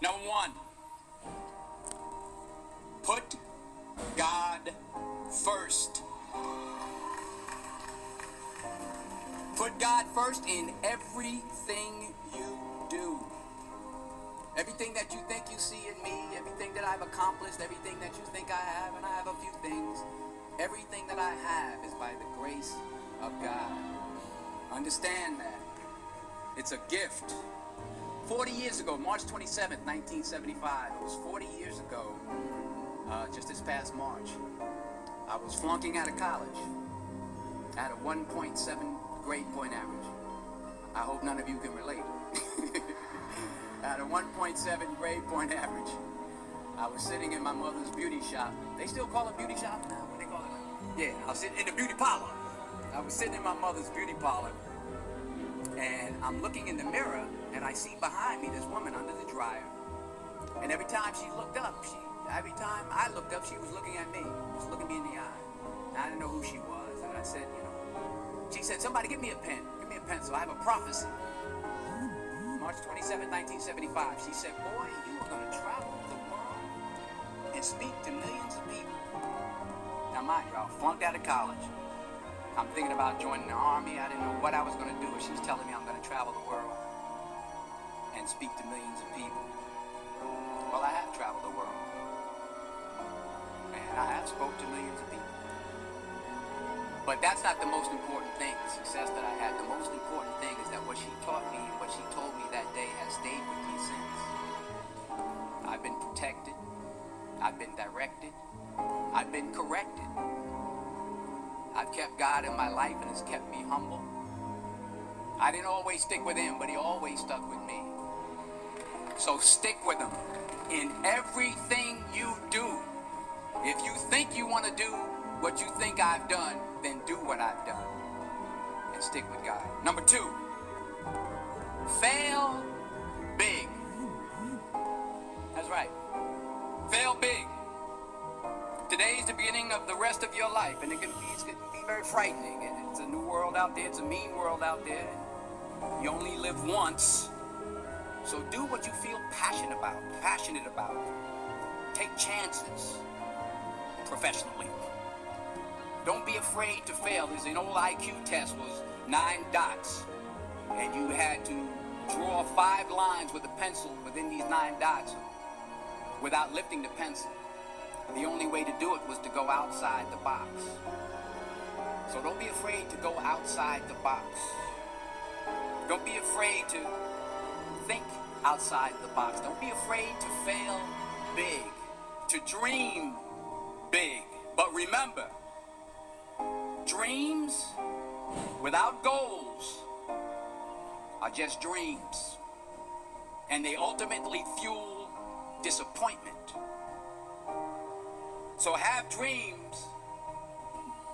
Number one, put God first. Put God first in everything you do. Everything that you think you see in me, everything that I've accomplished, everything that you think I have, and I have a few things, everything that I have is by the grace of God. Understand that. It's a gift. 40 years ago, March 27th, 1975, it was 40 years ago, just this past March, I was flunking out of college. I had a 1.7 grade point average. I hope none of you can relate. I had a 1.7 grade point average. I was sitting in my mother's beauty shop. They still call it beauty shop now? What do they call it? Yeah, I was sitting in the beauty parlor. I was sitting in my mother's beauty parlor, and I'm looking in the mirror, and I see behind me this woman under the dryer. And every time she looked up, every time I looked up, she was looking at me, just looking me in the eye. And I didn't know who she was, and I said, she said, somebody give me a pen. Give me a pencil. I have a prophecy. March 27, 1975. She said, boy, you are going to travel the world and speak to millions of people. Now, mind you, I flunked out of college. I'm thinking about joining the army. I didn't know what I was going to do. She's telling me I'm going to travel the world and speak to millions of people. Well, I have traveled the world. And I have spoke to millions of people. But that's not the most important thing, the success that I had. The most important thing is that what she taught me and what she told me that day has stayed with me since. I've been protected. I've been directed. I've been corrected. I've kept God in my life, and it's kept me humble. I didn't always stick with him, but he always stuck with me. So stick with him in everything you do. If you think you want to do what you think I've done, then do what I've done and stick with God. Number two, fail big. That's right. Fail big. Today is the beginning of the rest of your life, and it can be very frightening. It's a new world out there. It's a mean world out there. You only live once. So do what you feel passionate about. Take chances professionally. Don't be afraid to fail. There's an old IQ test was 9 dots, and you had to draw 5 lines with a pencil within these 9 dots without lifting the pencil. The only way to do it was to go outside the box. So don't be afraid to go outside the box. Don't be afraid to think outside the box. Don't be afraid to fail big, to dream big. But remember, dreams without goals are just dreams, and they ultimately fuel disappointment. So have dreams,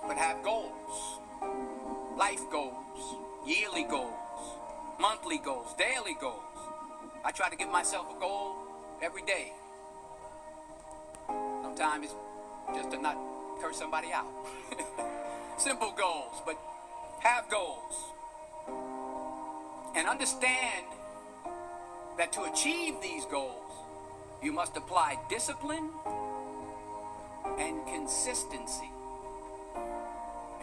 but have goals. Life goals, yearly goals, monthly goals, daily goals. I try to give myself a goal every day. Sometimes it's just to not curse somebody out. Simple goals, but have goals. And understand that to achieve these goals, you must apply discipline and consistency.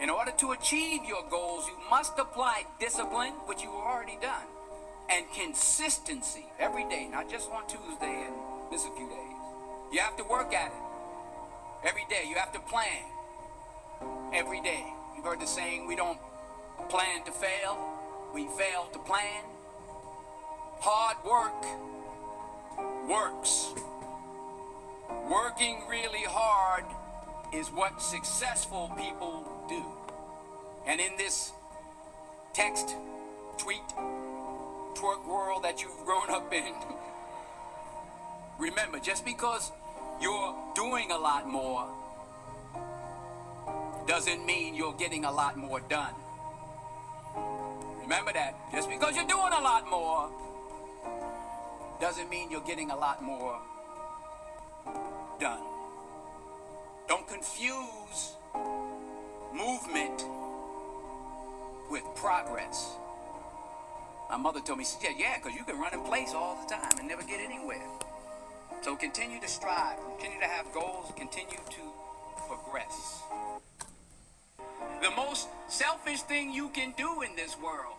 In order to achieve your goals, you must apply discipline, which you've already done, and consistency every day, not just on Tuesday and miss a few days. You have to work at it every day. You have to plan every day. You've heard the saying, we don't plan to fail, we fail to plan. Hard work works. Working really hard is what successful people do. And in this text, tweet, twerk world that you've grown up in, remember, just because you're doing a lot more doesn't mean you're getting a lot more done. Remember that. Just because you're doing a lot more doesn't mean you're getting a lot more done. Don't confuse movement with progress. My mother told me, she said, yeah, because you can run in place all the time and never get anywhere. So continue to strive, continue to have goals, continue to progress. The most selfish thing you can do in this world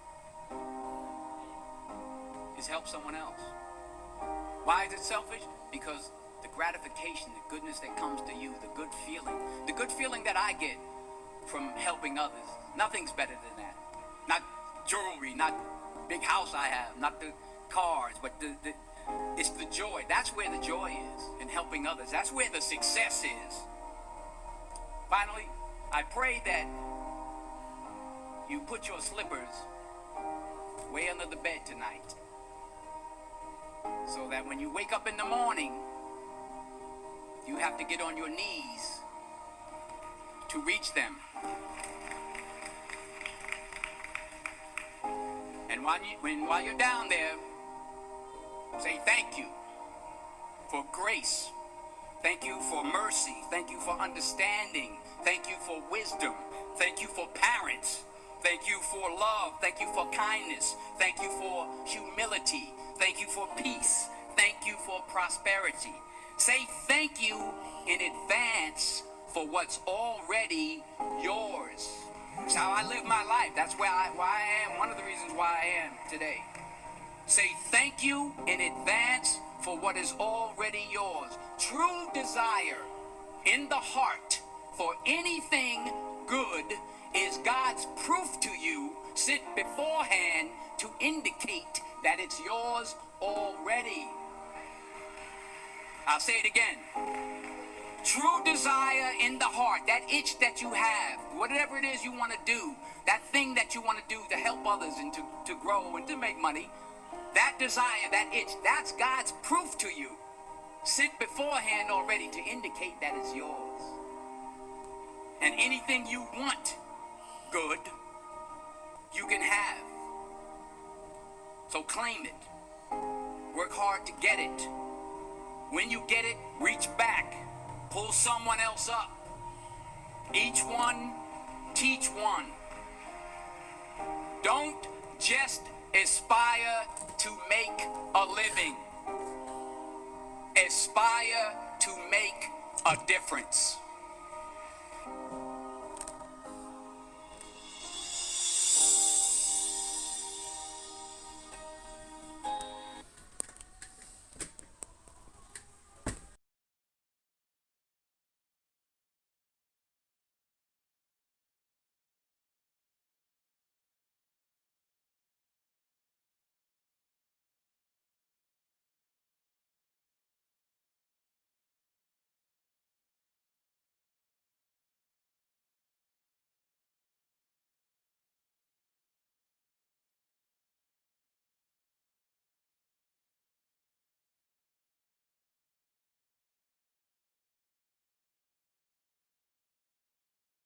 is help someone else. Why is it selfish? Because the gratification, the goodness that comes to you, the good feeling that I get from helping others, nothing's better than that. Not jewelry, not big house I have, not the cars, but it's the joy. That's where the joy is, in helping others. That's where the success is. Finally, I pray that you put your slippers way under the bed tonight, so that when you wake up in the morning, you have to get on your knees to reach them. And while you're down there, say thank you for grace. Thank you for mercy. Thank you for understanding. Thank you for wisdom. Thank you for parents. Thank you for love. Thank you for kindness. Thank you for humility. Thank you for peace. Thank you for prosperity. Say thank you in advance for what's already yours. That's how I live my life. That's why I am. One of the reasons why I am today. Say thank you in advance for what is already yours. True desire in the heart for anything good is God's proof to you sent beforehand to indicate that it's yours already. I'll say it again. True desire in the heart, that itch that you have, whatever it is you want to do, that thing that you want to do to help others and to grow and to make money, that desire, that itch, that's God's proof to you, sent beforehand already to indicate that it's yours. And anything you want good, you can have. So claim it. Work hard to get it. When you get it, reach back. Pull someone else up. Each one, teach one. Don't just aspire to make a living. Aspire to make a difference.